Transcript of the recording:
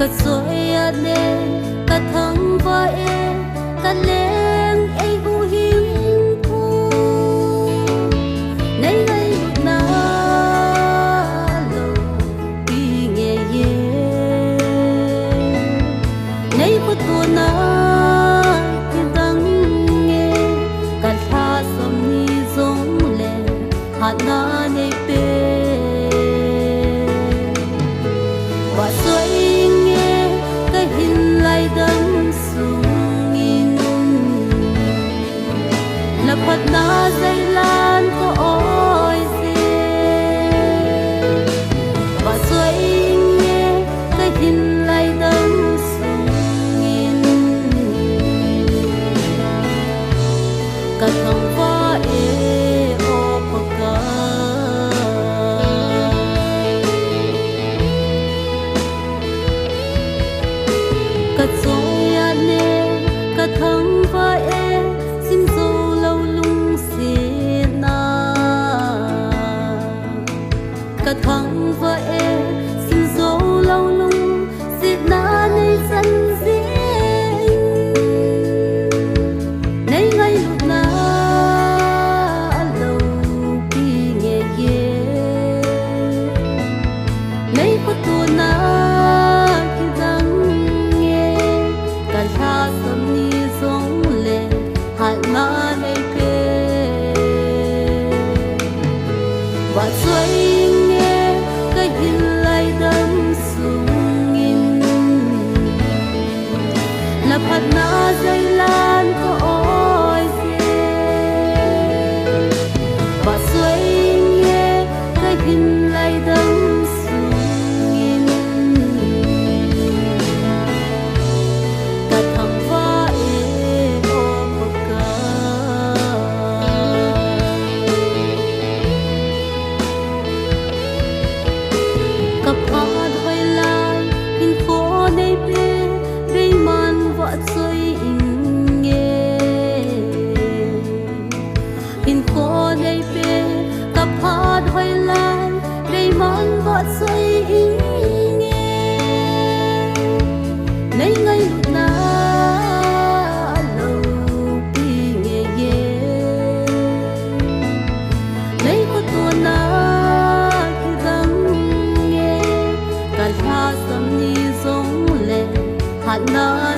cất rồi ade cất thăng và cất lên u hiếm thu nay ngày na lâu đi nghe ye nay có tua na thì đắng nghe cất tha sầm ni giống lên hạt na nay pe và xuôi nghe cái hình lại đắm sung in là phật na dây lan có oi xe và xuôi nghe cái hình lại đắm sung in cả thằng va ô bờ cất rồi ane cất thăng và xin dâu lâu lung xê na cất thăng và xin dâu lâu lung xê na nay dân dễ nay ngày lúc na lâu đi nghe ye nay có tua na tha sầm ni giống lên hạt na nay pe và xuôi nghe cái hình lại đắm sung in là hạt na dây lan có oi xe và xuôi nghe cái hình lại đắm sung in cặp hoa đôi lai hình phố đây pe đây man vợ chơi in nghe hình phố đây pe cặp hoa đôi lai đây man vợ chơi in nghe nay ngày lúc na lâu đi nghe ye nay có tua na tha sầm ni giống lên hạt na